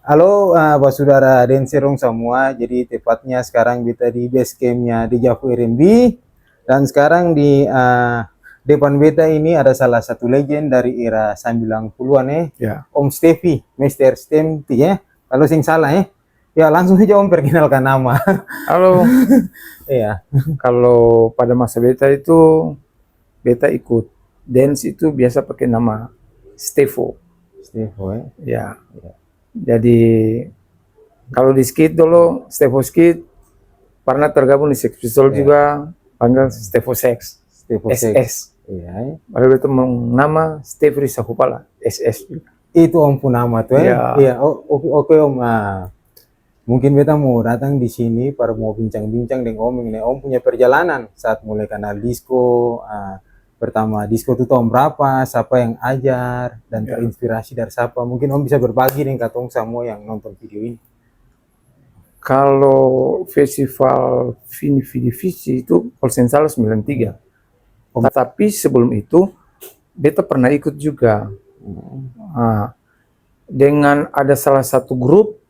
Halo, Pak Saudara dan Serong semua. Jadi tepatnya sekarang kita di base campnya di Javu RMB dan sekarang di depan beta ini ada salah satu legend dari era 90-an Ya, Om Stevi, Mister Stemti ya. Kalau sing salah ya langsung saja Om perkenalkan nama. halo. Iya, Kalau pada masa beta itu, beta ikut dance itu biasa pakai nama Stevo. Stevo ya. Ya, jadi kalau di skit dulu, Stevo Skit, pernah tergabung di Sex Pistol Iya. juga, panggil Stevo Sex, Stevo SS. Sex. Iya, ya. Baru itu nama Stevo Risakupala, SS juga. Itu Om pun nama tuh Iya. Iya, oke Om. Mungkin beta mau datang di sini para mau bincang-bincang dengan Om mengenai Om punya perjalanan saat mulai kenal disco. Pertama disco itu tahun berapa, siapa yang ajar, dan Ya. terinspirasi dari siapa. Mungkin Om bisa berbagi dengan katong semua yang nonton video ini. Kalau festival Vini Vidi Vici itu kalau saya salah 93. Tapi sebelum itu beta pernah ikut juga. Nah, dengan ada salah satu grup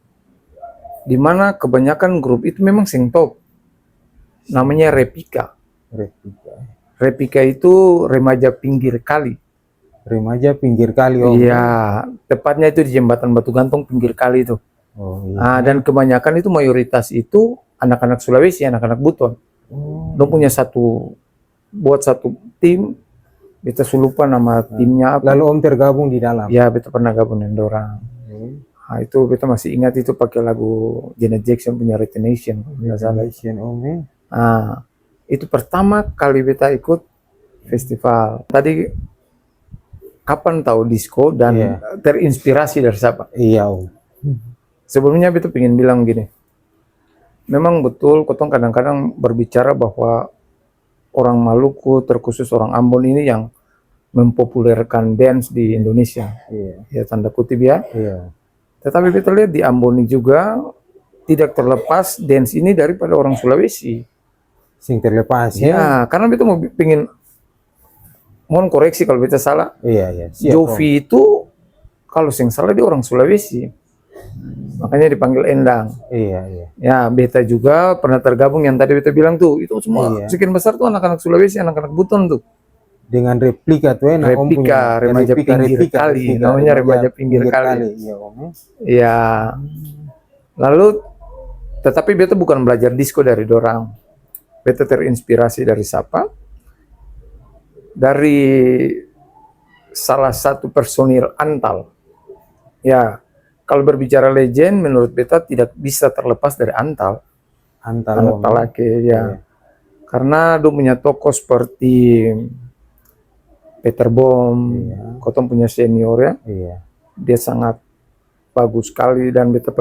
di mana kebanyakan grup itu memang sing top. Namanya Repika. Replika. Repika itu remaja pinggir kali. Remaja pinggir kali Om. Iya, tepatnya itu di jembatan Batu Gantung pinggir kali itu. Oh iya. Nah, dan kebanyakan itu mayoritas itu anak-anak Sulawesi, anak-anak Buton. Oh, Dong punya buat satu tim, beta lupa nama timnya apa. lalu Om tergabung di dalam. Ya, beta pernah gabung dengan dorang. Nah, itu beta masih ingat itu pakai lagu Janet Jackson punya Retenation. Revelation Om ya. Nah, itu pertama kali beta ikut festival. Tadi kapan tahu disco dan Iya. terinspirasi dari siapa? Iya Om. Sebelumnya beta pengen bilang gini. Memang betul kotong kadang-kadang berbicara bahwa orang Maluku terkhusus orang Ambon ini yang mempopulerkan dance di Indonesia. Iya. Ya tanda kutip ya. Iya. Tetapi kita lihat di Ambon ini juga tidak terlepas dance ini daripada orang Sulawesi. Sing terlepas ya. Ya, karena kita mau pengen, mohon koreksi kalau kita salah. Iya, iya. Siap, Om. Jovi itu kalau sing salah dia orang Sulawesi, makanya dipanggil Endang. Iya, iya. Ya, beta juga pernah tergabung yang tadi beta bilang tuh, itu semua Iya. sekian besar tuh anak-anak Sulawesi, anak-anak Buton tuh. Dengan replika tuh Om Replika, punya remaja pinggir kali, namanya remaja pinggir kali. Iya Om. Ya, lalu tetapi beta bukan belajar disco dari dorang. Beta terinspirasi dari siapa? Dari salah satu personil Antal. Ya, kalau berbicara legend, menurut beta tidak bisa terlepas dari Antal. Antal Om. Talake, ya. Iya. Karena dia punya tokoh seperti Peter Bom, Iya. Kotong punya senior ya. Iya. Dia sangat bagus sekali dan beta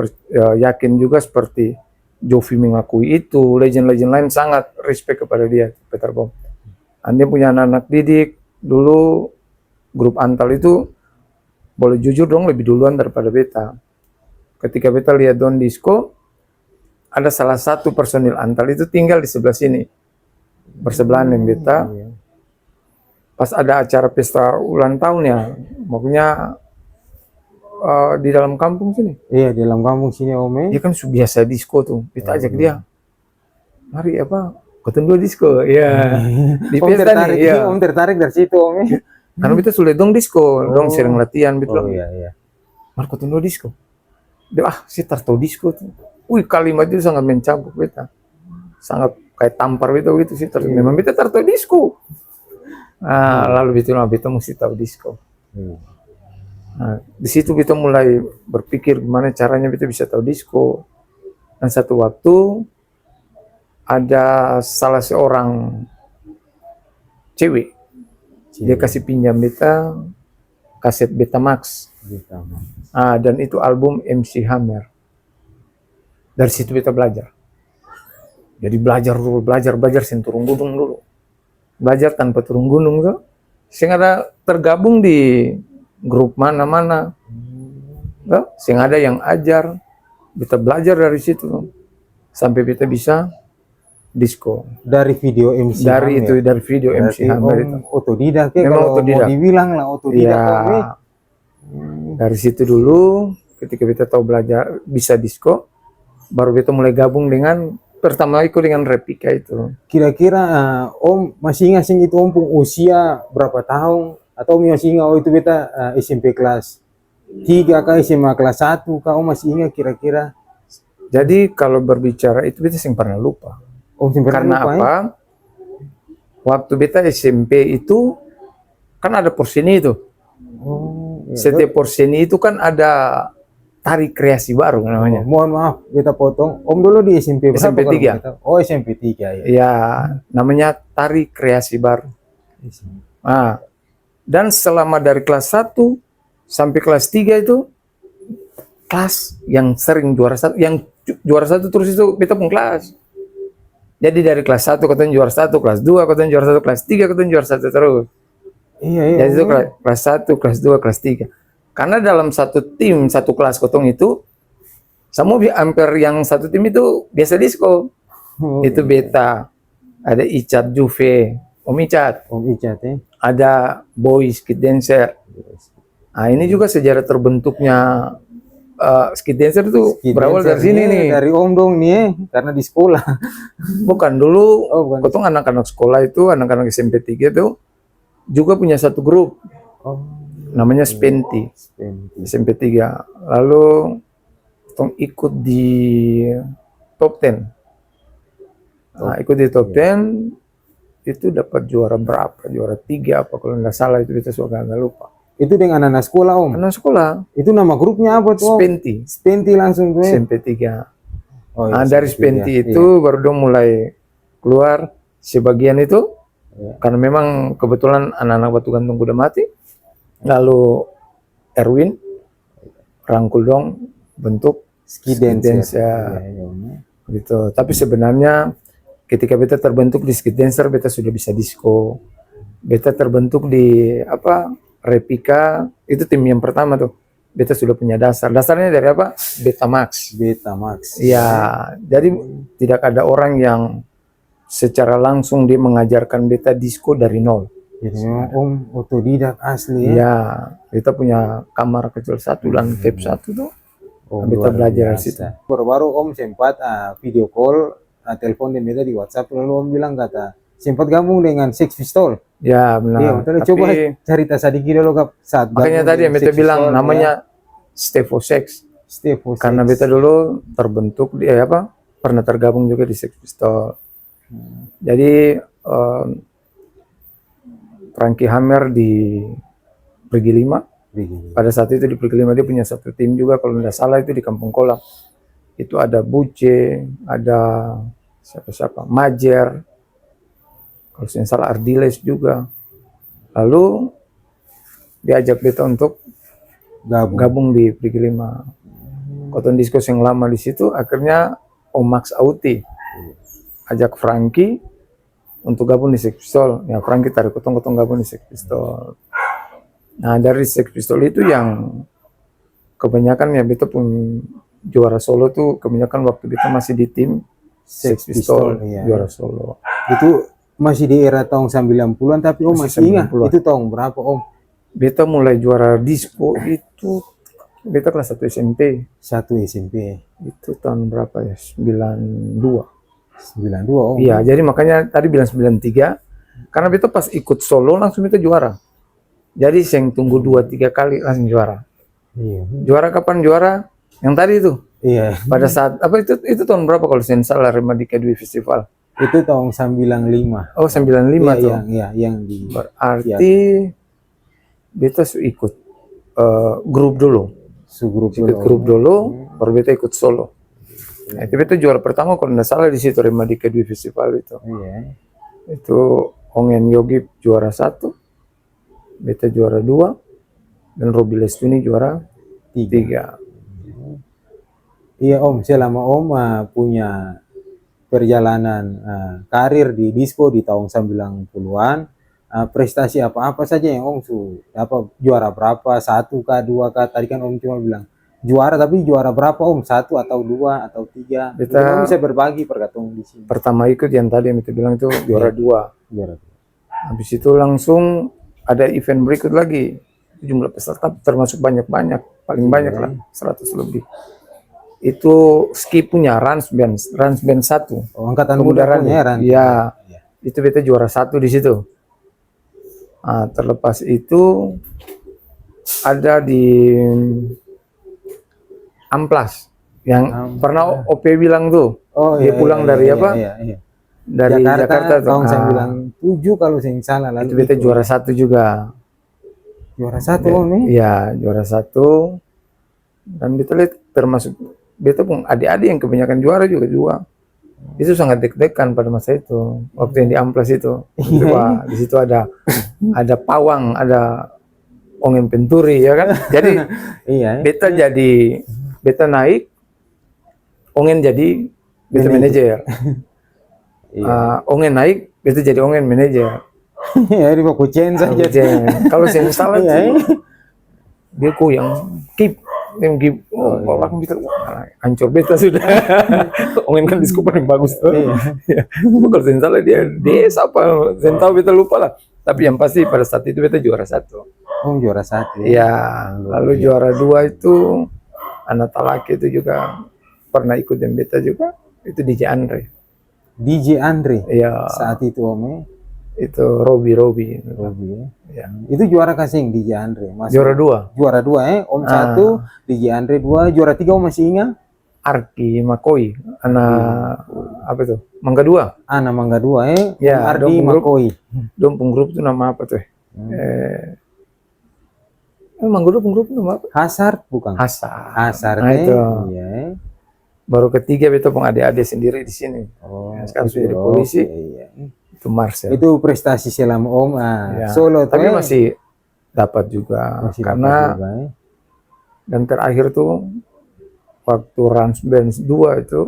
yakin juga seperti Jovi mengakui itu, legend-legend lain sangat respect kepada dia, Peter Bom. Dan dia punya anak-anak didik, dulu grup Antal itu boleh jujur dong lebih duluan daripada beta. Ketika beta lihat Don Disco, ada salah satu personil Antal itu tinggal di sebelah sini, bersebelahan dengan beta. Iya. Pas ada acara pesta ulang tahun ya, makanya di dalam kampung sini. Iya, di dalam kampung sini Om. Dia kan biasa disco tuh, kita ajak dia. Mari apa? Kotong dua disco. Ya. Di Om pesta tertarik, nih, ya. Om tertarik dari situ Om. Karena kita sulit dong disco, dong sering latihan gitu. Oh iya, iya. Mari kotong dua disco. Dia si tahu disco tuh. Wih, kalimat itu sangat mencambuk beta. Sangat kayak tampar gitu sih. Memang beta tahu disco. Nah, lalu beta mesti tahu disco. Nah, di situ kita mulai berpikir gimana caranya kita bisa tahu disco. Dan satu waktu ada salah seorang cewek, dia kasih pinjam beta kaset Betamax. Dan itu album MC Hammer. Dari situ beta belajar. Jadi belajar sin turun gunung dulu. Belajar tanpa turun gunung tuh. Sehingga tergabung di grup mana-mana. Sing ada yang ajar, beta belajar dari situ sampai beta bisa disco. Dari video MC Dari Hammer. itu dari video MC Hammer itu. Otodidak ya, Memang kalau otodidak. mau dibilang lah otodidak. Ya, dari situ dulu ketika beta tahu belajar bisa disco, baru beta mulai gabung dengan pertama ikut dengan Replika itu. Kira-kira Om masih ingat sih itu Om pun usia berapa tahun? Atau Om masih ingat itu beta SMP kelas 3 kah, SMA kelas 1 kah? Om masih ingat kira-kira? Jadi kalau berbicara itu beta sing pernah lupa. Om sih pernah Karena lupa, apa? Waktu beta SMP itu kan ada porseni itu. Oh, iya. Setiap porseni itu kan ada tari kreasi baru namanya. Mohon maaf, beta potong. Om dulu di SMP berapa? SMP kalau 3. boleh tahu? Oh, SMP 3 ya. Ya, namanya tari kreasi baru. Nah, dan selama dari kelas 1 sampai kelas 3 itu kelas yang sering juara satu, yang juara satu terus itu beta pun kelas. Jadi dari kelas 1 katanya juara 1, kelas 2 katanya juara 1, kelas 3 katanya juara 1 terus. Iya, iya. Jadi itu kelas 1, kelas 2, kelas 3. Karena dalam satu tim, satu kelas kotong itu, semua hampir yang satu tim itu biasa disco. Oh, Itu beta, ada Icat Juve, Om Icat, Om Icat ya. ada Boy Skid Dancer. Nah ini juga sejarah terbentuknya Skid Dancer itu Skid berawal dancer dari sini nih. Dari Om dong nih, karena di sekolah. Bukan dulu, Oh, bukan. kotong anak-anak sekolah itu, anak-anak SMP 3 itu juga punya satu grup, Oh, namanya Spenti, SMP. SMP 3. Lalu kotong ikut di top 10. Nah, ikut di top 10 itu dapat juara berapa? Juara 3 apa kalau nggak salah, itu kita suka nggak lupa. Itu dengan anak sekolah Om. Anak sekolah, Itu nama grupnya apa tuh Om? Spenti, Spenti langsung tuh. SMP 3. Oh, Nah, iya, dari SMP Spenti 3. itu baru dong mulai keluar sebagian itu. Iya. Karena memang kebetulan anak-anak Batu Gantung udah mati. Lalu Erwin rangkul dong bentuk Skid Skid dancer. Dancer. Iya, iya, Om. Gitu. Tapi sebenarnya ketika beta terbentuk di Skid Dancer, beta sudah bisa disco. Beta terbentuk di apa? Replika, itu tim yang pertama tuh. Beta sudah punya dasar. Dasarnya dari apa? Betamax. Betamax. Ya, jadi tidak ada orang yang secara langsung dia mengajarkan beta disco dari nol. Jadi memang Om otodidak asli ya. Ya, kita punya kamar kecil satu dan tape satu tuh. Oh, Beta luar belajar dari biasa. situ. Baru-baru Om sempat video call, telepon dan beta di WhatsApp, lalu Om bilang kata sempat gabung dengan Sex Pistol. Ya, benar. Iya, betul. Tapi Coba cerita sedikit dulu Kak saat makanya gabung tadi yang dengan beta Sex bilang Pistol, namanya Stevo Sex. Stevo Sex. Karena beta dulu terbentuk di apa? Pernah tergabung juga di Sex Pistol. Jadi Frankie Hammer di Pergi 5. Begini. Pada saat itu di Pergi 5 dia punya satu tim juga, kalau tidak salah itu di Kampung Kolam. Itu ada Buce, ada siapa-siapa, Majer, kalau tidak salah Ardiles juga. Lalu diajak beta untuk gabung di Pergi 5. Cotton Disco yang lama di situ, akhirnya Om Max Auti ajak Frankie untuk gabung di Sex Pistol. Ya Frankie tarik kotong gabung di Sex Pistol. Nah dari Sex Pistol itu yang kebanyakan ya beta pun juara solo tuh kebanyakan waktu beta masih di tim Sex Pistol, iya. juara solo. Itu masih di era tahun 90-an, tapi Om masih ingat 90-an. itu tahun berapa Om? Beta mulai juara disco itu beta kelas 1 SMP. 1 SMP. Itu tahun berapa ya? 92. 92 Om. Iya, jadi makanya tadi bilang 93 karena beta pas ikut solo langsung beta juara. Jadi saya tunggu 2-3 kali langsung juara. Iya. Juara kapan juara? Yang tadi itu. Iya. Pada saat apa itu tahun berapa kalau saya salah Remadika Dwi Festival? Itu tahun 95. Oh 95 Iya, tuh. yang di Berarti beta ikut grup dulu. subgrup Ikut grup dulu, baru beta ikut solo. Nah, itu beta juara pertama kalau tidak salah di situ Remadika Dwi Festival itu. Iya. Itu Ongen Yogi juara 1, beta juara 2, dan Robi Lestuni juara 3. Iya Om, selama Om punya perjalanan karir di disco di tahun 90-an, prestasi apa-apa saja yang Om juara berapa, 1 kah, 2 kah? Tadi kan Om cuma bilang juara, tapi juara berapa Om? 1 atau 2 atau 3? Kita Om bisa berbagi perkataan di sini. Pertama ikut yang tadi yang kita bilang itu juara 2. Juara. Habis itu langsung ada event berikut lagi. itu jumlah peserta termasuk banyak-banyak, paling banyak lah 100 lebih. Itu Ski punya Rans Band 1. Oh, angkatan Pemuda muda punya Rans. Iya, itu beta juara 1 di situ. Nah, terlepas itu ada di Amplas yang pernah OP bilang tuh, Oh, dia pulang dari apa? Iya. Dari Jakarta tuh. Tahun 97 kalau saya nggak salah, Itu lalu beta juara 1 juga. juara 1 Om nih. Iya, juara 1. Dan beta lihat termasuk beta pun adik-adik yang kebanyakan juara juga. Itu sangat deg-degan pada masa itu, waktu yang di Amplas itu. Wah, di situ ada pawang, ada Ongen Penturi ya kan. Jadi Iya. beta naik, Ongen jadi beta manajer. Ongen naik, beta jadi Ongen manajer. Ya, di kucing saja. Kalau saya salah dia yang keep. Orang kita hancur beta sudah. Ongen kan disko paling bagus tuh. Kalau saya salah dia apa? Saya tahu beta lupa lah. Tapi yang pasti pada saat itu beta juara 1. Oh, juara 1. Iya. Lalu juara 2 itu anak talaki itu juga pernah ikut dengan beta juga. Itu DJ Andre. DJ Andre. Iya. Saat itu Om. Itu Robi ya. Itu juara kasing DJ Andre. Juara 2. Juara 2 Om 1, DJ Andre 2, juara 3 Om masih ingat? Arki Makoi, anak apa itu? Mangga 2. Anak Mangga 2 ya, Ardi Makoi. Dong penggrup itu nama apa tuh? Mangga 2 penggrup nama apa? Hasard bukan? Hasard. Nah, itu. Iya. Baru ketiga itu adik-adik sendiri di sini. Oh, sekarang sudah jadi polisi. Iya. Itu Marcel. Itu prestasi selama Om Solo tapi masih dapat juga karena dapat juga, dan terakhir tuh waktu Rans Band 2 itu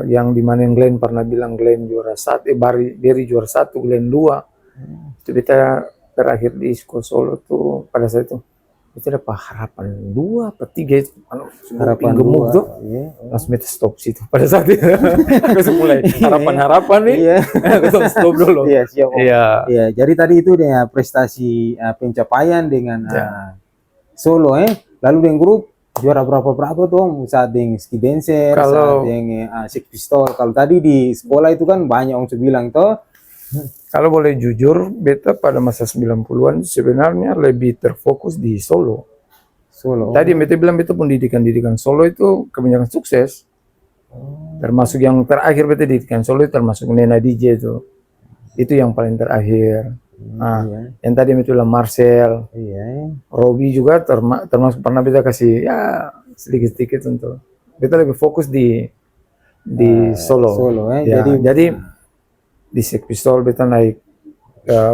yang dimainin Glenn pernah bilang Glenn juara 1, Barry juara 1, Glenn 2. Itu kita terakhir di Isko Solo tuh pada saat itu itu ada harapan 2 atau 3 itu harapan gemuk tuh. Langsung kita stop situ pada saat itu. Langsung mulai harapan nih. Iya. Kita stop dulu. Iya, siap Om. Iya. Jadi tadi itu dia prestasi pencapaian dengan Solo lalu dengan grup juara berapa tuh Om? Saat dengan Ski Dancer, saat dengan Six Pistol. Kalau tadi di sekolah itu kan banyak Om bilang toh. Kalau boleh jujur, beta pada masa 90-an sebenarnya lebih terfokus di Solo. Tadi beta bilang beta pendidikan Solo itu kebanyakan sukses. Termasuk yang terakhir beta didikan Solo itu termasuk Nena DJ itu. Itu yang paling terakhir. Nah, yang tadi itu lah Marcel. Robi juga termasuk pernah beta kasih ya sedikit-sedikit untuk. Beta lebih fokus di Solo. Jadi di Six Pistol beta naik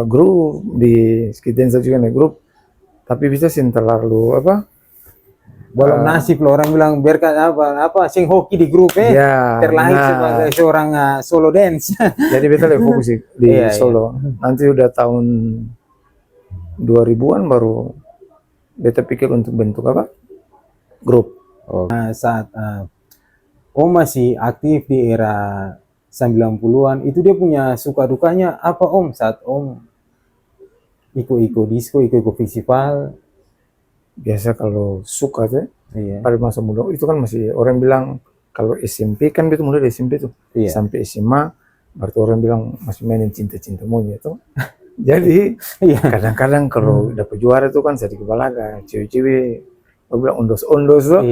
grup, di Ski Dancer juga naik grup, tapi bisa sih terlalu apa? Belum nasib loh orang bilang berkat apa sing hoki di grup terlahir sebagai seorang solo dance. Jadi beta lebih fokus di Solo. Nanti udah tahun 2000-an baru beta pikir untuk bentuk apa? Grup. Saat Om masih aktif di era 90-an, itu dia punya suka dukanya apa Om saat Om ikut disco, ikut festival? Biasa kalau suka tuh pada masa muda itu kan masih orang bilang kalau SMP kan itu mulai dari SMP tuh sampai SMA berarti orang bilang masih mainin cinta-cinta monyet tuh. Jadi kadang-kadang kalau dapat juara tuh kan sedikit balaga, cewek-cewek orang bilang ondos-ondos tuh.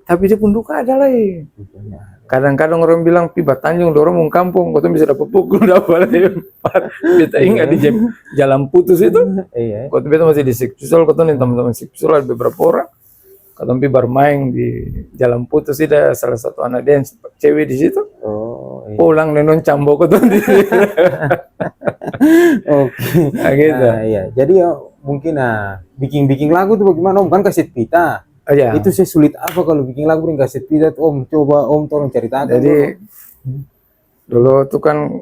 Tapi dia pun duka ada lah. Kadang-kadang orang bilang Piba Tanjung dorong mau kampung, kau bisa dapat pukul dapat lagi. Kita ingat di jalan putus itu, kau bisa masih di Six Pistol, kau nih teman-teman Six Pistol ada beberapa orang, kau bermain di jalan putus itu ada salah satu anak dance cewek di situ. Pulang nenon cambo kau tuh di situ. Gitu. Jadi mungkin bikin lagu tuh bagaimana Om, kan kaset pita. Itu saya sulit apa kalau bikin lagu dengan kaset pita Om, coba Om tolong ceritakan. Jadi dulu tuh kan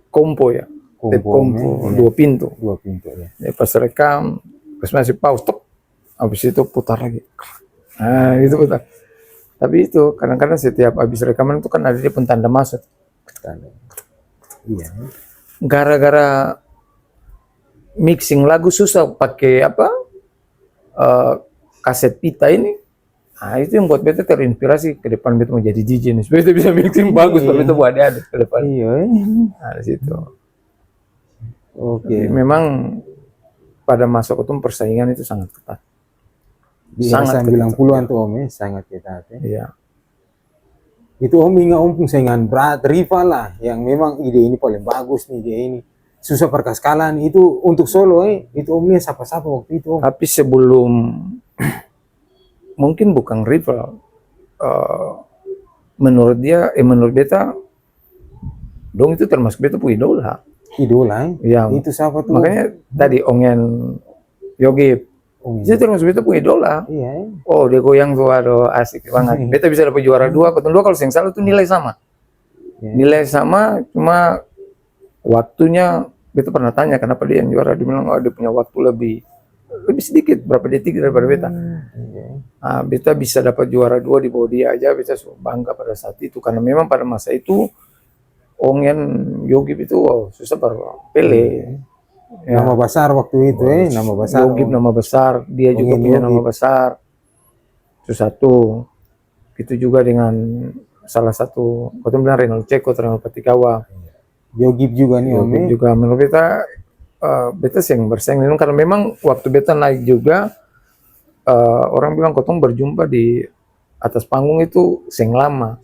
kompo ya, kompo 2 pintu ya. Pas rekam pas masih pause stop, habis itu putar lagi. Nah itu putar. Tapi itu kadang-kadang setiap habis rekaman itu kan ada dia pun tanda masuk. Gara-gara mixing lagu susah pakai apa kaset pita ini. Nah, itu yang buat beta terinspirasi ke depan beta mau jadi DJ nih. Supaya beta bisa mixing bagus kalau beta buat adik ke depan. Iya. Nah, di situ. Oke. Jadi memang pada masa itu persaingan itu sangat ketat. Di Sangat era 90-an tuh Om ya, sangat ketat ya. Iya. Itu Om ingat Om pun saingan berat, rival lah, yang memang ide ini paling bagus nih, ide ini. Susah perkaskalan itu untuk solo itu Om lihat siapa-siapa waktu itu Om. Tapi sebelum mungkin bukan rival, menurut dia, menurut beta, dong itu termasuk beta punya idola. Idola Ya. Itu siapa tuh? Makanya tadi Ongen Yogi, itu termasuk beta punya idola. Iya. Oh dia goyang tuh, aduh asik banget. Beta bisa dapat juara 2, Cotton 2 kalau yang salah itu nilai sama. Nilai sama, cuma waktunya beta pernah tanya kenapa dia yang juara, dia bilang oh dia punya waktu lebih sedikit, berapa detik daripada beta. Nah, beta bisa dapat juara 2 di bawah dia aja, beta bangga pada saat itu karena memang pada masa itu Ongen Yogi itu susah Pele. Ya. Nama besar waktu itu nama besar. Yogi nama besar, dia juga punya nama besar. Itu satu. Itu juga dengan salah satu, kau bilang Renal Ceko, Renal Patikawa. Yogi juga nih Om. Yogi juga menurut beta, beta yang bersaing karena memang waktu beta naik juga orang bilang kotong berjumpa di atas panggung itu seng lama.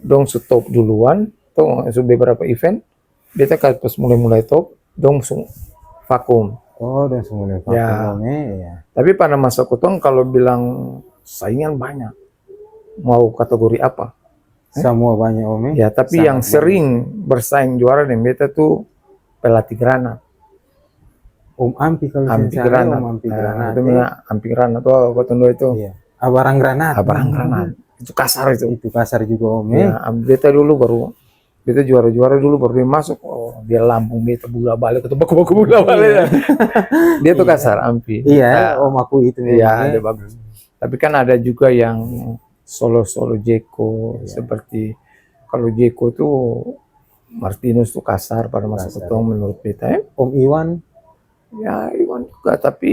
Dong stop duluan, tuh beberapa event, beta pas mulai top, dong vakum. Oh, udah mulai vakum ya. Tapi pada masa kotong kalau bilang saingan banyak, mau kategori apa? Semua banyak Om. Ya, tapi yang sering bersaing juara dengan beta tuh pelatih granat. Om Ampi kalau Ampi Granat. Om Ampi Granat. Itu Ampi Granat tuh, Cotton 2 itu. Iya. Abarang Granat. Abarang Granat. Itu kasar itu. Itu kasar juga Om. Ya, beta dulu baru beta juara-juara dulu baru dia masuk, oh dia lambung beta bola balik atau baku-baku bola balik. Dia tuh kasar Ampi. Iya, Om aku itu. Iya, dia bagus. Tapi kan ada juga yang solo Jeko, seperti kalau Jeko tuh Martinus tuh kasar pada masa itu menurut beta ya. Om Iwan. Ya Iwan juga, tapi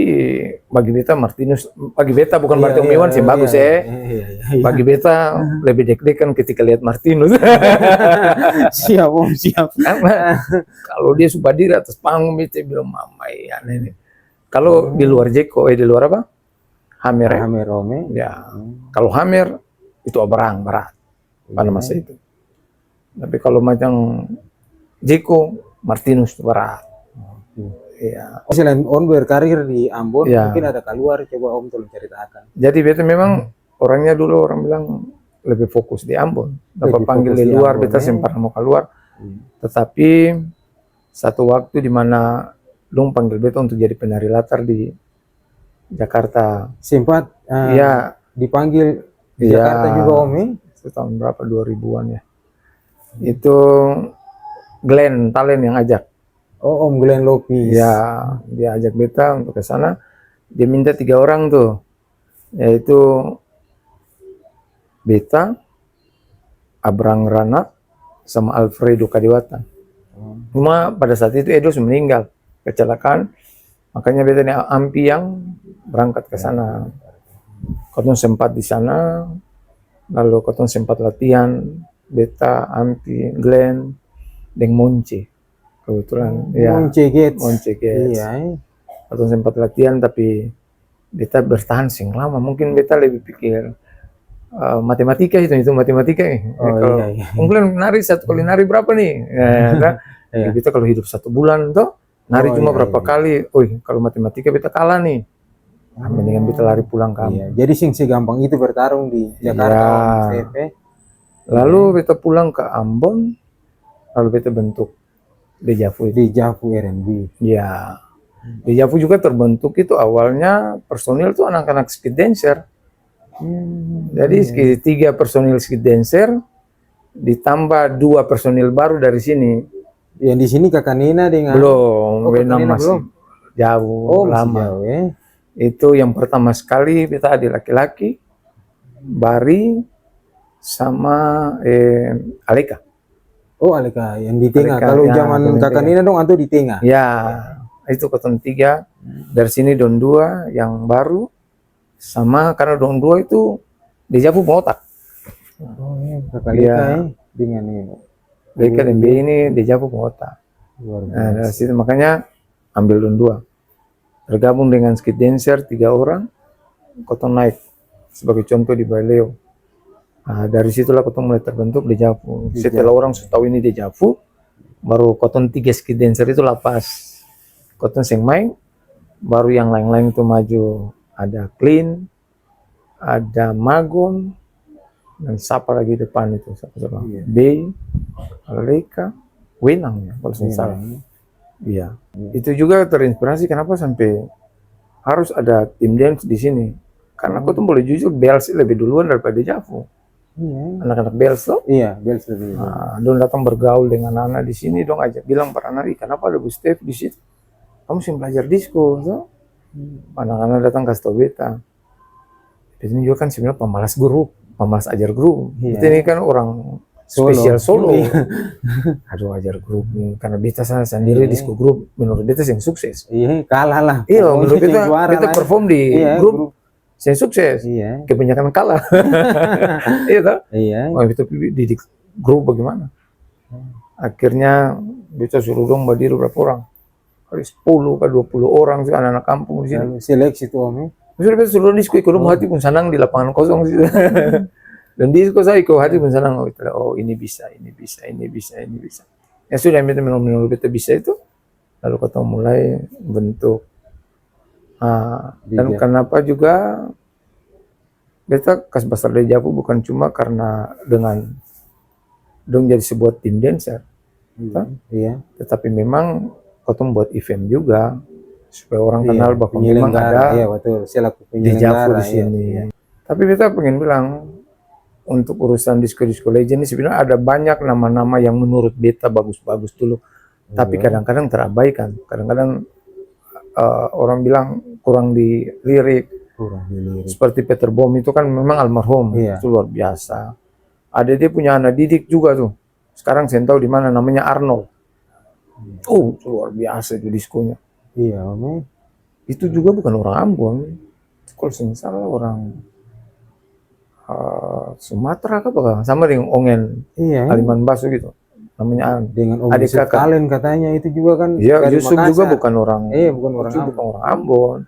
bagi beta Martinus, bagi beta bukan berarti Om Iwan sih bagus ya. Bagi beta lebih deg-degan ketika lihat Martinus. Siap Om, siap. Karena kalau dia sudah diri atas panggung beta bilang mama ya ini. Kalau di luar Jeko, di luar apa? Hammer. Hammer Om ya. Kalau Hammer itu Abraham berat pada masa itu. Tapi kalau macam Jeko, Martinus berat. Ya. Selain Om berkarir di Ambon, mungkin ada keluar, coba Om tolong ceritakan. Jadi beta memang orangnya dulu orang bilang lebih fokus di Ambon. Dapat panggil di luar, beta sempat mau keluar. Tetapi satu waktu di mana dong panggil beta untuk jadi penari latar di Jakarta. Sempat ya dipanggil di Jakarta juga Om itu tahun berapa, 2000-an ya. Itu Glenn Talen yang ajak. Oh, Om Glenn Lopez. Ya, dia ajak beta untuk ke sana. Dia minta 3 orang tuh, yaitu beta, Abraham Rana, sama Alfredo Kadiwata. Cuma pada saat itu Edo sudah meninggal, kecelakaan. Makanya beta nih Ampi yang berangkat ke sana. Kotong sempat di sana, lalu kotong sempat latihan, beta, Ampi, Glenn, dan Monce. Kebetulan Monce Gates. Iya. Atau sempat latihan tapi beta bertahan sing lama, mungkin beta lebih pikir matematika itu matematika mungkin nari satu kali nari berapa nih beta kalau hidup 1 bulan tuh nari cuma berapa kali, kalau matematika beta kalah nih, mendingan beta lari pulang kampung. Jadi sing gampang itu bertarung di Jakarta. Lalu beta pulang ke Ambon, lalu beta bentuk Dejavu R&B. Ya, Dejavu juga terbentuk itu awalnya personil itu anak-anak skit dancer. Jadi 3 personil skit dancer ditambah 2 personil baru dari sini. Yang di sini Kakak Nina dengan belum, masih jauh, lama. Itu yang pertama sekali kita ada laki-laki, Bari sama Aleka. Oh Aleka yang di tengah. Kalau zaman Kakak Nina dong antu di tengah. Ya. itu kotong 3, dari sini dong 2 yang baru, sama karena dong 2 itu Dejavu otak. Oh iya, kakak Lika Iya. dengan ini. Lika dan B ini Dejavu otak. Luar Nah, dari biasa. situ makanya ambil dong 2. Tergabung dengan skit dancer 3 orang, kotong naik sebagai contoh di Baileo. Nah, dari situlah kotong mulai terbentuk Dejavu. Setelah orang sudah tahu ini Dejavu, baru kotong 3 skit dancer itu lepas. Kotong seng main, baru yang lain-lain itu maju. Ada Clean, ada Magon, dan siapa lagi depan itu? Siapa? Iya. B, Leka, Wenang ya, kalau saya salah. Iya. Itu juga terinspirasi kenapa sampai harus ada tim dance di sini. Karena aku tuh boleh jujur, Bells lebih duluan daripada Dejavu. Iya. Anak-anak Bells tuh. Iya, Bells lebih. Nah, dong datang bergaul dengan anak di sini, dong ajak bilang para anak, kenapa ada Bu Steph di situ? Kamu sih belajar disco, so? Anak-anak datang kasih tau beta. Di sini juga kan sebenarnya pemalas grup, pemalas ajar grup. Iya. Kita ini kan orang Solo. spesial solo. Iya. Aduh ajar grup nih, karena beta sana sendiri disco grup, menurut beta yang sukses. Iya, kalah lah. Iya, menurut Pokoknya beta, yang juara beta lah. perform di Iya, grup yang sukses. Iya. Kebanyakan kalah. Iya toh? Iya. Wah, beta di grup bagaimana? Akhirnya beta suruh dong berdiri berapa orang? Kali 10 ke 20 orang sih anak-anak kampung di sini. Lalu seleksi tuh Om. Maksudnya beta suruh disco ikut hati pun senang di lapangan kosong sih. Dan disco saya ikut hati pun senang. Oh ini bisa, ini bisa, ini bisa, ini bisa. Ya sudah, beta menurut beta bisa itu. Lalu kita mulai bentuk. Dan kenapa juga beta kas besar Dejavu bukan cuma karena dengan dong jadi sebuah tim dancer. Iya. Tetapi memang kita buat event juga supaya orang kenal bahwa memang penyelenggara. ada Iya betul, selaku Dejavu penyelenggara di sini. Iya. Tapi beta pengen bilang untuk urusan disco legend ini sebenarnya ada banyak nama-nama yang menurut beta bagus-bagus dulu. Tapi kadang-kadang terabaikan. Kadang-kadang orang bilang kurang dilirik. Seperti Peter Bom itu kan memang almarhum. Itu luar biasa. Ada dia punya anak didik juga tuh. Sekarang saya tahu di mana, namanya Arnold. Luar biasa itu diskonya. Iya, Om. Itu juga bukan orang Ambon. Kalau saya salah orang Sumatera apa sama dengan Ongen. Iya. Aliman Baso gitu. Namanya dengan Om adik Yusuf kakak. Kalen katanya itu juga kan. Iya, Yusuf juga bukan orang. bukan orang Ambon. Bukan orang Ambon.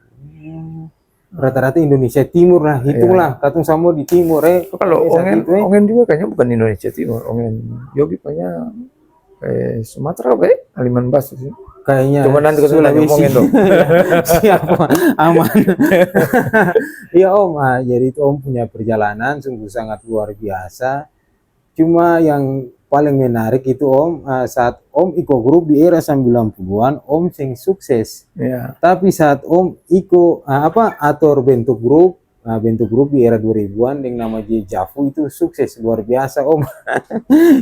Rata-rata Indonesia Timur lah, hitunglah. Katung sama di Timur Kalau Ongen juga kayaknya bukan Indonesia Timur. Ongen Yogi kayaknya Sumatera apa ya? Aliman Baso sih. Kayaknya cuma nanti kita ngomongin dong. Siapa aman. Iya Om, jadi itu Om punya perjalanan sungguh sangat luar biasa. Cuma yang paling menarik itu Om, saat Om ikut grup di era 90-an, Om sing sukses. Iya. Tapi saat Om ikut atur bentuk grup di era 2000-an dengan nama Dejavu itu sukses luar biasa Om.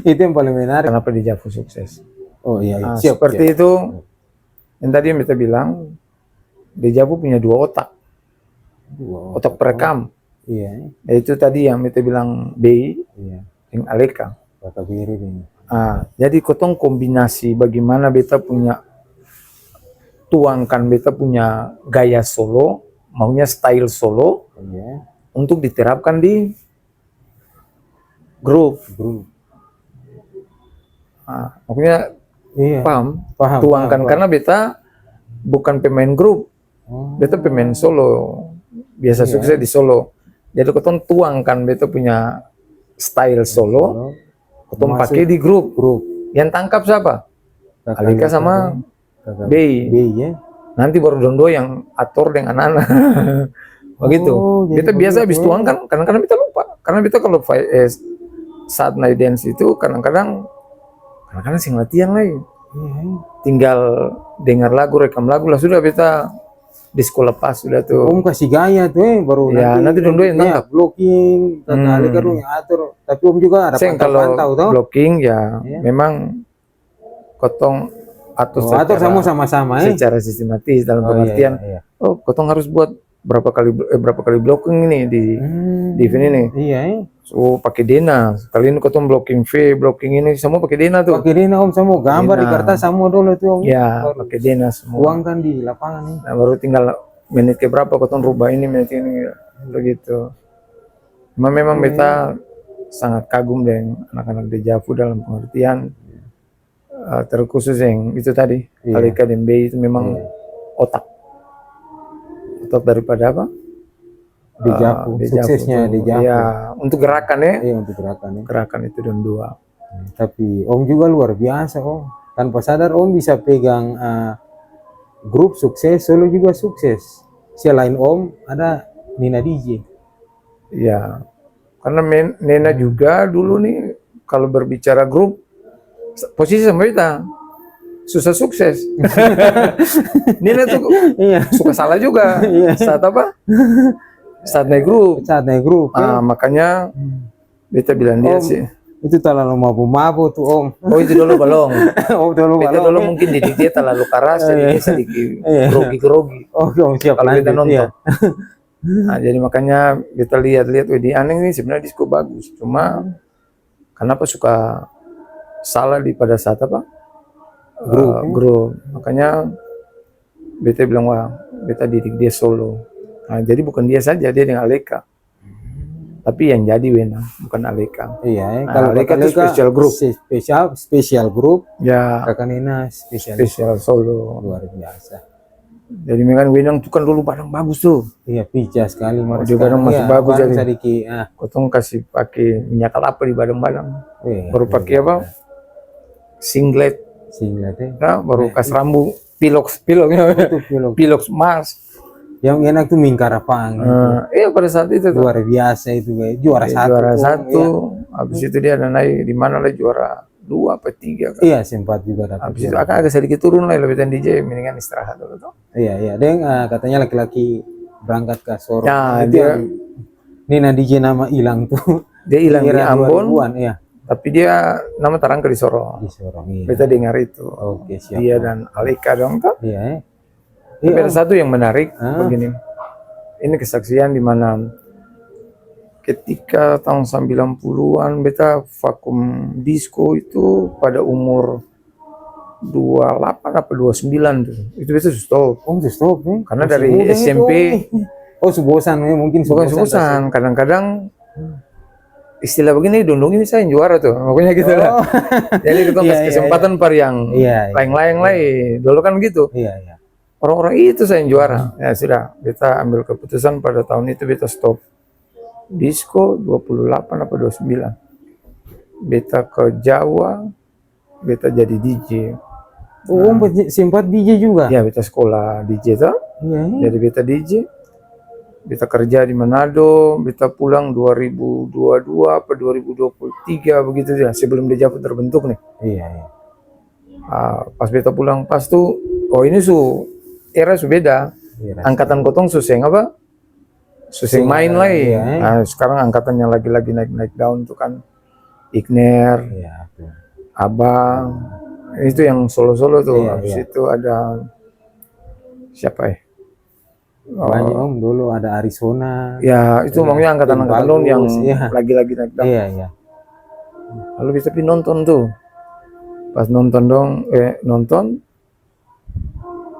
Itu yang paling menarik. Kenapa Dejavu sukses? Oh iya, seperti itu. Yang tadi yang kita bilang, Dejavu punya 2 otak. Otak perekam. Iya. Itu tadi yang kita bilang B, yang Aleka. Jadi kotong kombinasi bagaimana beta punya tuangkan beta punya gaya solo, maunya style solo, untuk diterapkan di grup. Maksudnya paham? Tuangkan karena beta bukan pemain grup, beta pemain solo, biasa sukses di solo. Jadi kotong tuangkan beta punya style solo, kotong pakai di grup. Yang tangkap siapa? Alika sama B. Nanti baru dondo yang atur dengan anak. Begitu. Beta biasa habis tuangkan, kadang-kadang beta lupa. Karena beta kalau saat night dance itu kadang-kadang sing latihan lagi. Tinggal dengar lagu, rekam lagu lah sudah beta di sekolah pas sudah tuh. Om kasih gaya tuh baru nanti dondo yang tangkap. Blocking, kali kan yang atur. Tapi Om juga ada pantau-pantau tuh. Blocking memang kotong atur sama-sama secara sistematis dalam pengertian. Kotong harus buat berapa kali blocking ini di event ini. Iya, So pakai Dena. Kali ini ketemu blocking V, blocking ini semua pakai Dena tuh. pakai Dena Om, semua gambar di Dena. kertas semua dulu tuh Om. Ya, Baru pakai Dena semua. tuangkan di lapangan nih. Nah, baru tinggal menit ke berapa ketemu rubah ini menit ini begitu. Memang beta sangat kagum dengan anak-anak Dejavu dalam pengertian terkhusus yang itu tadi Alika dan B itu memang otak daripada apa? Dejavu, suksesnya Dejavu. Ya, untuk gerakan ya. Iya, untuk gerakan ya. Gerakan itu dan dua. Tapi Om juga luar biasa Om. Tanpa sadar Om bisa pegang grup sukses, solo juga sukses. Selain Om ada Nina DJ. Ya, karena Nena juga dulu nih kalau berbicara grup posisi sama kita susah sukses. Nena tuh suka salah juga. Saat apa? Saat naik grup. Saat naik grup. Makanya beta bilang dia sih. Itu terlalu mabuk-mabuk tuh Om. Oh itu dulu balong. Oh dulu beta balong. Dulu mungkin didik dia terlalu keras, jadi dia sedikit grogi-grogi. Oh siap. Kalau kita nonton. Nah, jadi makanya kita lihat-lihat, di aneh ini sebenarnya disco bagus. Cuma kenapa suka salah di pada saat apa? Grup. Makanya beta bilang wah, beta didik dia solo. Nah, jadi bukan dia saja, dia dengan Aleka. Tapi yang jadi Wena, bukan Aleka. Iya, kalau Aleka itu special group. Special group. Ya. Kakak Nina special solo. Luar biasa. Jadi memang Wenang itu kan dulu barang bagus tuh. Iya, pija sekali. Dia barang masih bagus jadi. Sedikit. Kotong kasih pakai minyak kelapa di barang-barang. Baru pakai apa? Singlet ya. Nah, baru kasih rambut pilox Mars. Yang enak tuh Mingkarapang. Iya pada saat itu tuh. Luar biasa itu juara satu. Juara satu. Habis itu dia ada naik di mana lah juara 2 apa 3 kan? Iya sempat juga dapat. Habis itu agak sedikit turun lah lebih DJ mendingan istirahat dulu tuh. Iya. Dan katanya laki-laki berangkat ke Sorong. Nah, itu dia Nina DJ nama hilang tuh. Dia hilang di Ambon. Iya. Tapi dia nama terangkat di Sorong. Di Sorong. Iya. Kita dengar itu. Oke, siap. Dia dan Alika dong tuh. Iya. Tapi ada satu yang menarik begini. Ini kesaksian di mana ketika tahun 90-an beta vakum disco itu pada umur 28 apa 29 tuh. Itu beta stop. Oh, stop nih. Karena dari SMP bosan ya mungkin bukan bosan. Kadang-kadang istilah begini dondong ini saya yang juara tuh. Pokoknya gitu lah. Jadi kita kasih kesempatan par yang lain-lain. Dulu kan gitu. Iya. Orang-orang itu saya yang juara. Ya sudah, beta ambil keputusan pada tahun itu beta stop disco 28 apa 29. Beta ke Jawa, beta jadi DJ. Oh, sempat DJ juga? Ya, beta sekolah DJ tuh. Iya. Jadi beta DJ. Beta kerja di Manado, beta pulang 2022 apa 2023 begitu ya, sebelum Dejavu terbentuk nih. Iya. Pas beta pulang pas tuh, ini era beda. Angkatan kotong suseng apa? Suseng main lagi. Nah, sekarang angkatan yang lagi-lagi naik daun tuh kan Igner, Abang. Itu yang solo-solo tuh. Habis itu ada siapa ya? Banyak Om, dulu ada Arizona. Ya, itu makanya angkatan-angkatan daun yang lagi-lagi naik daun. Iya. Lalu bisa nonton tuh. Pas nonton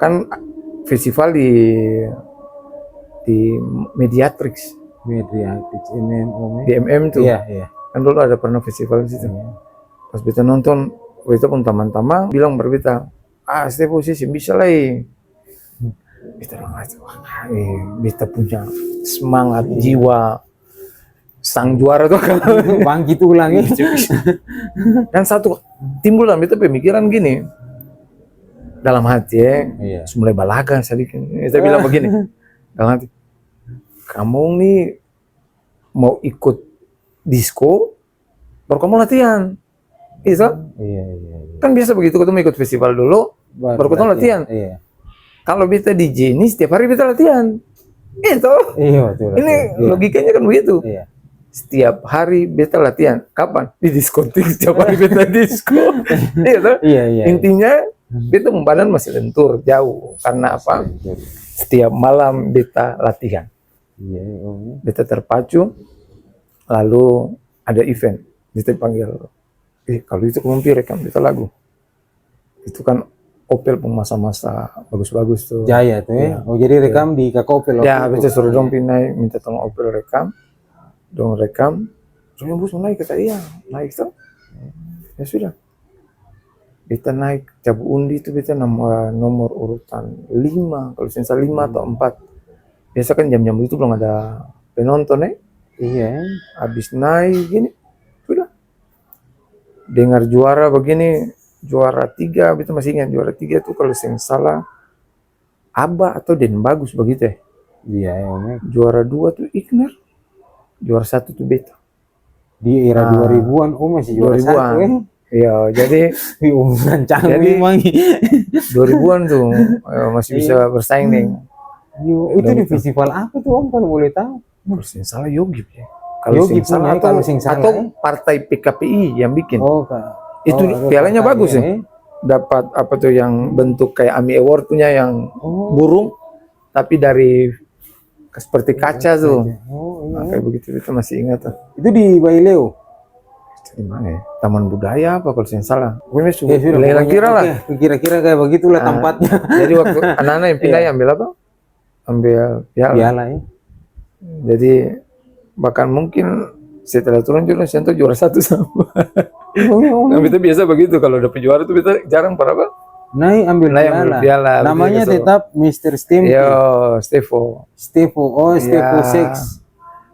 kan festival di Mediatrix MM tuh. Iya. Kan dulu ada pernah festival di situ. Pas beta nonton, beta pun teman-teman bilang berbeda, setiap posisi bisa lah. Beta punya semangat jiwa sang juara tuh kan bangkit ulang ya. Dan satu timbul dalam beta pemikiran gini dalam hati mulai balaga sedikit. Saya bilang begini dalam hati, kamu nih mau ikut disco baru kamu latihan, iya. Kan biasa begitu, ketemu ikut festival dulu baru ketemu latihan. Kalau beta DJ ini setiap hari beta latihan, itu. Ini logikanya kan begitu. Setiap hari beta latihan. Kapan? Di diskotik setiap hari beta disco. Iya. Intinya beta badan masih lentur jauh. Karena apa? setiap malam beta latihan. Iya, Om. Beta terpacu, lalu ada event. Beta panggil, kalau itu kamu rekam beta lagu. Itu kan Opel masa-masa bagus-bagus tuh. Jaya tuh ya. Iya. Oh, jadi rekam di Kakopel. Ya, beta suruh dong naik, minta tolong Opel rekam. Dong rekam. Soalnya bos mau naik, kata iya, naik tuh. Ya sudah. Beta naik cabu undi itu beta nomor urutan 5, kalau saya salah 5 atau 4. Biasa kan jam-jam itu belum ada penonton Iya. Habis naik gini, sudah. Dengar juara begini, juara 3, beta masih ingat juara 3 tuh kalau saya salah Aba atau Den Bagus begitu ya. Iya, Om. Juara 2 tuh Igner, juara 1 tuh beta. Di era 2000-an, masih juara 1 Iya, jadi umuran canggih jadi memang. 2000-an tuh masih bisa bersaing nih. Itu di festival apa tuh Om kalau boleh tahu? Kalau saya salah Yogi ya. Kalau saya salah atau partai PKPI yang bikin. Itu pialanya bagus ya. Dapat apa tuh yang bentuk kayak AMI Award punya yang burung tapi dari seperti kaca tuh. Nah, kayak begitu itu masih ingat tuh. Itu di Baileo. Di mana ya? Taman Budaya apa kalau saya salah. Pokoknya sudah kira-kira kayak begitulah tempatnya. Jadi waktu anak-anak yang pindah ambil apa? Ambil piala ya. Jadi bahkan mungkin setelah turun saya tuh juara 1 sama. Nah, kita biasa begitu kalau udah penjuara tuh kita jarang apa? Ambil piala. Namanya tetap Mr. Stempi. Stevo. Stevo 6.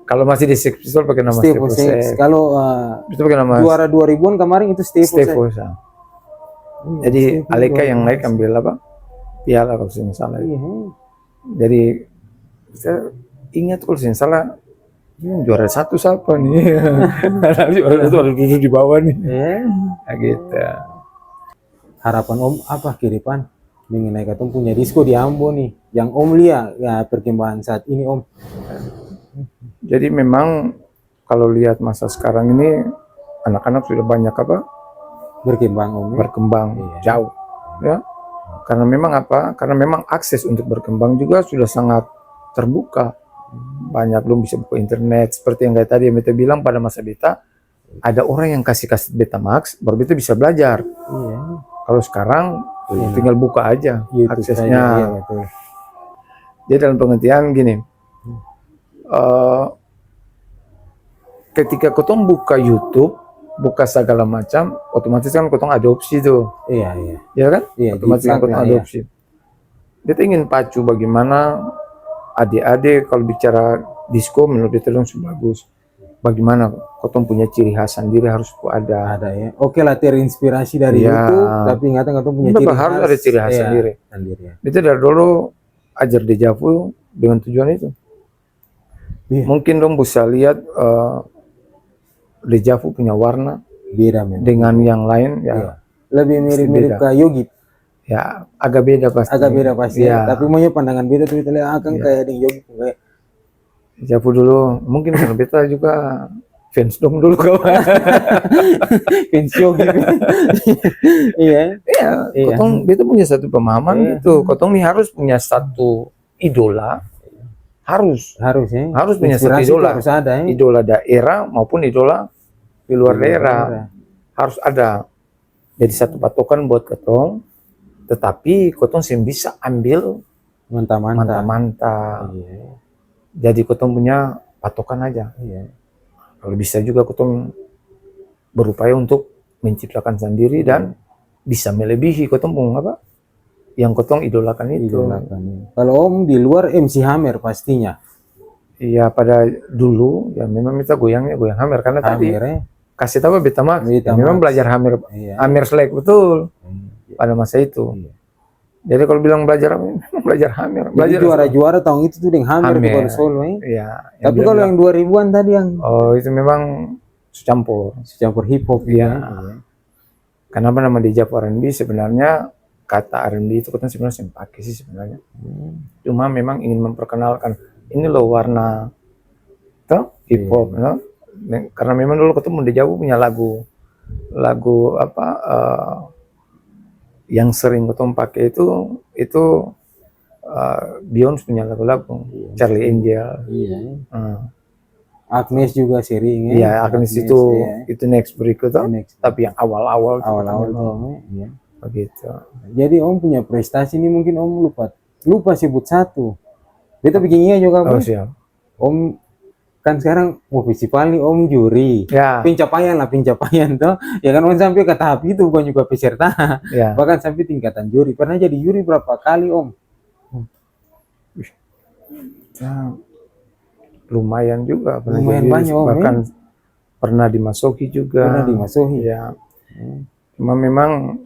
Kalau masih di Sex Pistols pakai nama Stevo 6. Kalau itu pakai nama juara 2000-an kemarin itu Stevo. Jadi Aleka yang naik ambil apa? Piala kalau saya salah. Jadi saya ingat kalau saya salah juara 1 siapa nih? Juara 1 ada duduk di bawah nih. Nah, gitu. Harapan Om apa ke depan mengenai katong punya disco di Ambo nih? Yang Om lihat ya perkembangan saat ini Om. Jadi memang kalau lihat masa sekarang ini anak-anak sudah banyak apa? Berkembang Om. Berkembang jauh. Ya. Karena memang apa? Karena memang akses untuk berkembang juga sudah sangat terbuka. Banyak belum bisa buka internet seperti yang kayak tadi yang beta bilang pada masa beta ada orang yang kasih Betamax baru beta bisa belajar. Kalau sekarang tinggal buka aja YouTube aksesnya. Jadi dalam pengertian gini, ketika kotong buka YouTube, buka segala macam, otomatis kan kotong adopsi tuh. Iya kan? Otomatis kan kotong adopsi. Beta ingin pacu bagaimana adik-adik kalau bicara disco menurut beta dong bagus. Bagaimana kotong punya ciri khas sendiri harus ada ya. Oke lah terinspirasi dari YouTube, tapi ingatan kotong punya ciri khas. Harus ada ciri khas sendiri. Beta dari dulu ajar dejavu dengan tujuan itu. Mungkin dong bisa lihat dejavu punya warna beda dengan yang lain ya. Lebih mirip-mirip ke Yogi. Ya agak beda pasti. Tapi punya pandangan beda tuh kita lihat akan kayak dengan Yogi kayak Dejavu dulu mungkin karena beta juga fans dong dulu kawan. Fans Yogi. Kotong beta punya satu pemahaman gitu. Kotong nih harus punya satu idola. Harus punya satu idola. Harus ada idola daerah maupun idola di luar daerah. Harus ada. Jadi satu patokan buat kotong. Tetapi kotong sih bisa ambil mantap. Jadi kotong punya patokan aja. Kalau bisa juga kotong berupaya untuk menciptakan sendiri dan bisa melebihi kotong pun apa? Yang kotong idolakan itu. Kalau Om di luar MC Hammer pastinya. Iya pada dulu ya memang kita goyang Hammer karena tadi kasih tahu Betamax. Ya, memang belajar Hammer, Hammer Slack betul pada masa itu. Jadi kalau bilang belajar Hammer. Belajar juara-juara tahun itu tuh dengan Hammer tuh baru solo Tapi kalau yang 2000-an tadi yang itu memang campur hip hop Kenapa nama Dejavu R&B sebenarnya kata R&B itu kan sebenarnya saya pakai sih sebenarnya. Cuma memang ingin memperkenalkan ini loh warna hip hop karena memang dulu ketemu Dejavu punya lagu apa yang sering ketemu pakai itu Beyonce punya lagu-lagu, Charlie Angel. Iya. Hmm. Agnes juga sering Iya, Agnes itu ya. itu next berikut tuh. Next. Tapi yang awal-awal Awal-awal tuh, tuh, iya. begitu. Jadi Om punya prestasi ini mungkin Om lupa sebut satu. Beta bikinnya juga Oh, Bro. siap. Om kan sekarang mau festival nih Om juri. Ya, Pencapaian tuh. Ya kan Om sampai ke tahap itu bukan juga peserta. ya. Bahkan sampai tingkatan juri. Pernah jadi juri berapa kali Om? Ya, lumayan juga. Pernah Lumayan jadi, banyak, Om, bahkan pernah dimasuki juga. Pernah dimasuki. Ya. Cuma memang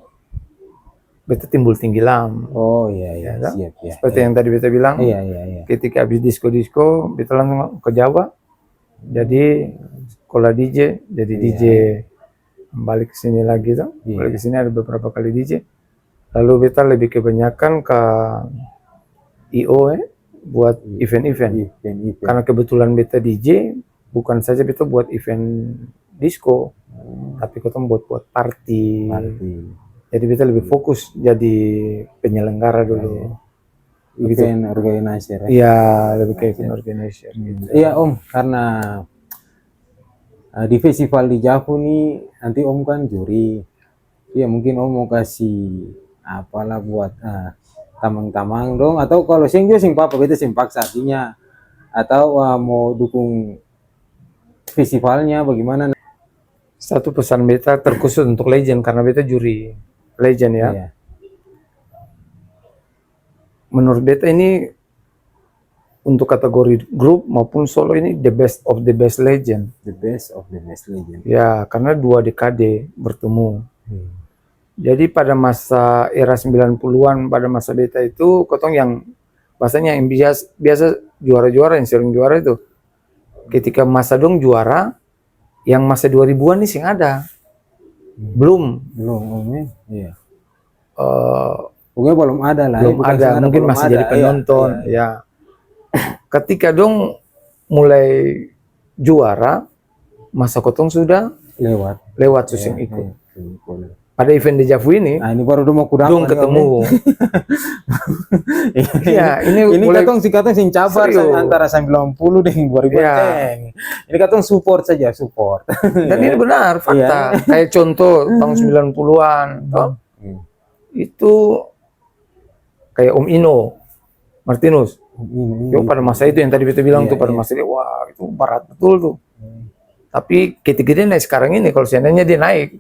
beta timbul tinggi lam. Oh iya iya, Ya, siap ya. seperti yang tadi beta bilang. Iya iya iya. Ketika habis disco beta langsung ke Jawa. Jadi sekolah DJ, jadi Iya. DJ. Balik ke sini lagi tuh. Iya. Balik ke sini ada beberapa kali DJ. Lalu beta lebih kebanyakan ke IO buat event-event. Event. Karena kebetulan beta DJ, bukan saja beta buat event disco, tapi kita buat party. Jadi beta lebih fokus jadi penyelenggara dulu. Event organizer. Iya, lebih ke event organizer. Gitu. Iya Om, karena di festival di Javu nih nanti Om kan juri. Iya mungkin Om mau kasih apalah buat tamang-tamang dong, atau kalau sing juga sing papa kita sing paksa artinya, atau mau dukung festivalnya bagaimana? Satu pesan beta terkhusus untuk Legend karena beta juri Legend ya. Iya. Menurut beta ini untuk kategori grup maupun solo ini the best of the best Legend. The best of the best Legend. Ya, karena 2 dekade bertemu. Jadi pada masa era 90-an, pada masa beta itu, kotong yang bahasanya yang biasa juara-juara, yang sering juara itu. Ketika masa dong juara, yang masa 2000-an nih sing ada. Belum. Om ya. Iya. Pokoknya belum ada lah. Belum ada, mungkin masih jadi penonton. Ya. Ketika dong mulai juara, masa kotong sudah lewat susing ikut. Pada event di Javu ini, nah ini baru udah mau kudapat dong ketemu. Iya, ini katong sing cabar antara 90 dengan 2000 ya. Ini katong support saja, support. Dan ini benar, fakta. Kayak contoh tahun 90-an, itu kayak Om Ino Martinus. Yo pada masa itu yang tadi beta bilang tuh pada masa itu, wah itu berat betul tuh. Tapi ketika dia naik sekarang ini, kalau seandainya dia naik,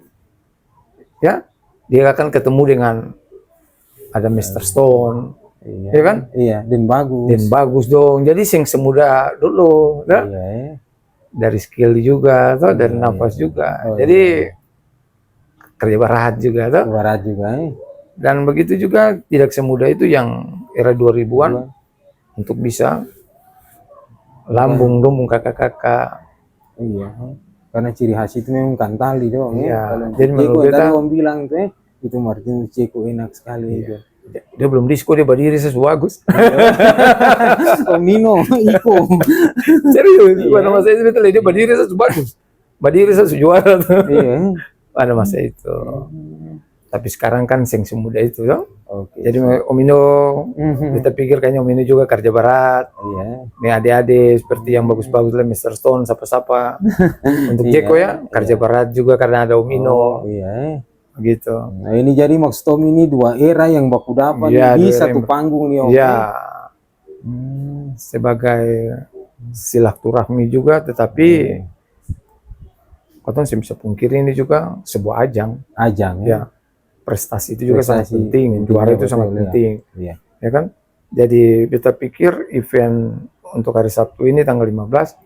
ya dia akan ketemu dengan ada Mr. Stone, ya kan? Iya, dan bagus dong. Jadi sing semudah dulu, ya? Dari skill juga, tuh, dari nafas juga. Jadi kerja berat juga, tuh. Dan begitu juga tidak semudah itu yang era 2000-an untuk bisa lambung kakak-kakak. Iya, karena ciri khas itu memang kantali dong. Iya. Jadi menurut beta, Om bilang tuh itu Martinus Ceko enak sekali. Iya. Dia belum disco, dia berdiri sesuagus. Om Nino, Iko. Serius, pada masa itu dia berdiri sesuagus. Berdiri sesujuara tuh. Iya. Pada masa itu. Tapi sekarang kan sing semudah itu, toh. Jadi Om Ino, kita pikir kayaknya Om Ino juga kerja berat. Iya. Nih adik-adik seperti yang bagus-bagus lah, Mr. Stone, sapa-sapa. Untuk Jeko ya, kerja berat juga karena ada Om Ino. Iya. Gitu. Nah ini jadi maksud Om ini 2 era yang baku dapat di satu panggung nih Om. Iya. Sebagai silaturahmi juga, tetapi kotong bisa pungkiri ini juga sebuah ajang. Ya. Prestasi itu juga sangat penting, juara itu sangat penting, ya kan? Jadi kita pikir event untuk hari Sabtu ini tanggal 15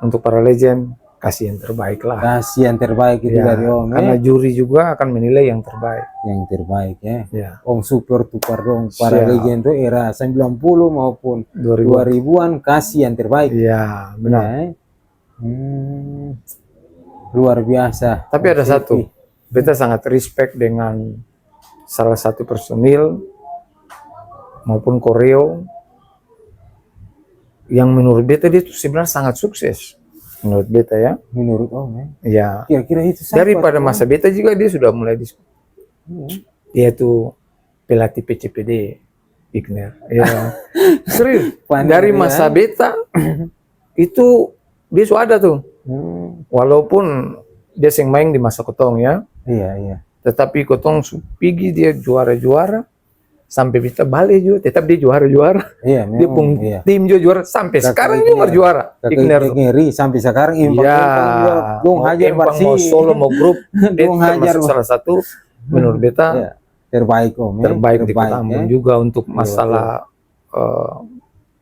untuk para legend kasih yang terbaik lah. Kasih yang terbaik itu dari Om. Karena juri juga akan menilai yang terbaik. Yang terbaik ya. Om super tukar dong para legend itu era 90 maupun 2000-an kasih yang terbaik. Iya, benar. Luar biasa. Tapi ada satu. Beta sangat respect dengan salah satu personil maupun koreo yang menurut beta dia itu sebenarnya sangat sukses. Menurut beta ya. Menurut Om ya. Kira-kira itu siapa? Daripada masa beta juga dia sudah mulai diskusi. Dia itu pelatih PCPD. Igner. Ya. Serius. Pandai Dari dia. masa beta itu dia sudah ada tuh. Walaupun dia seng main di masa kotong ya, Iya, iya. tetapi kotong pergi dia juara-juara sampai beta balik juga, tetap dia juara-juara. Iya, Dia memang. pun Iya. tim juga juara sampai Kakak sekarang Igner. juga juara. Igner. Kakak ngeri sampai sekarang Ya, dong mau hajar empang, bersih. mau solo, mau grup, dia Dong hajar. termasuk salah satu menurut beta Iya. Terbaik Om. terbaik di Kota Ambon juga untuk Iya, masalah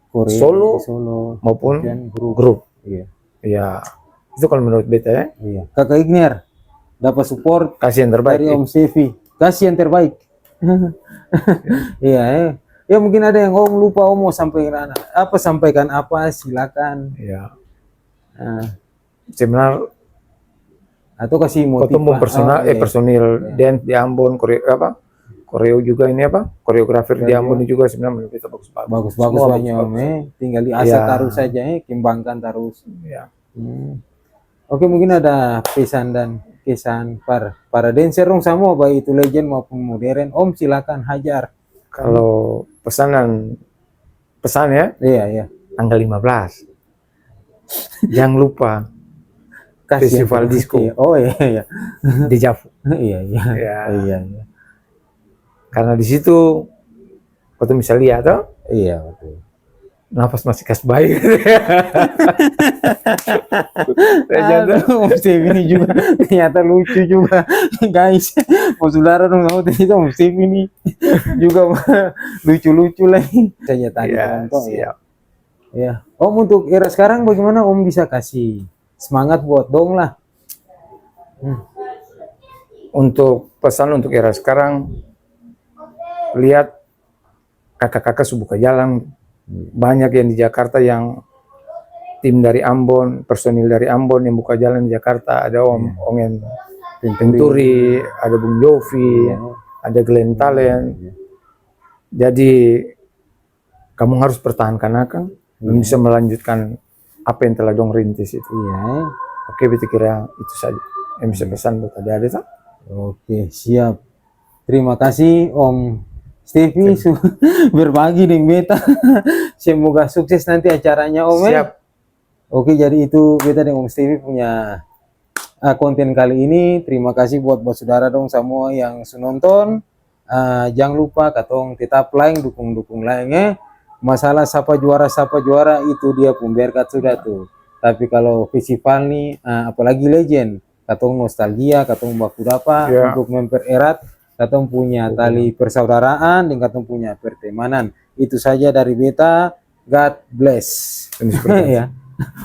Korea, solo maupun dan grup. Iya. Ya, itu kalau menurut beta ya. Iya. Kakak Igner dapat support Kasih yang terbaik. dari Om Sevi. Kasih yang terbaik. Iya, ya mungkin ada yang Om lupa Om mau sampaikan apa silakan. Ya, Nah, sebenarnya atau kasih motivasi. ketemu personal, iya. personil dance di Ambon, koreo juga ini koreografer di Ambon juga sebenarnya menurut kita bagus-bagus. Bagus-bagus Semua banyak Om. bagus-bagus. Tinggal diasah Iya. terus saja kembangkan terus. Ya. Oke, mungkin ada pesan dan kesan para dancer dong semua, baik itu legend maupun modern. Om silakan hajar. Kalau pesan ya, Iya, iya. tanggal 15. Jangan lupa Kasih Festival yang Disco. Oh iya, iya. di Javu. Iya, iya. Ya. Iya, iya. Karena di situ waktu bisa lihat tuh, Iya, betul. nafas masih kas baik. Aduh, Om Steve ini juga ternyata lucu juga, guys. Mau saudara dong sama ternyata Om Steve ini juga lucu-lucu lagi. Saya tadi Ya, nonton ya. siap. Ya. Om untuk era sekarang bagaimana Om bisa kasih semangat buat dong lah. Untuk pesan untuk era sekarang, lihat kakak-kakak buka jalan banyak yang di Jakarta yang tim dari Ambon, personil dari Ambon yang buka jalan di Jakarta. Ada Ongen Penturi, ada Bung Jovi, ada Glenn Talent. Jadi kamu harus pertahankan akan dan bisa melanjutkan apa yang telah dong rintis itu. Iya. Oke, beta kira itu saja yang bisa pesan buat adik-adik. Oke, siap. Terima kasih Om Stevie berbagi dengan beta. Semoga sukses nanti acaranya Om. Siap. Oke, jadi itu beta dengan Om Stevie punya konten kali ini. Terima kasih buat saudara dong semua yang nonton. Jangan lupa katong tetap like, dukung lainnya. Masalah siapa juara itu dia pun berkat sudah tuh. Tapi kalau festival nih, apalagi legend, katong nostalgia, katong baku dapa untuk mempererat, katong punya tali persaudaraan, dan katong punya pertemanan. Itu saja dari beta. God bless. Ya.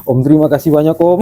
Om terima kasih banyak Om.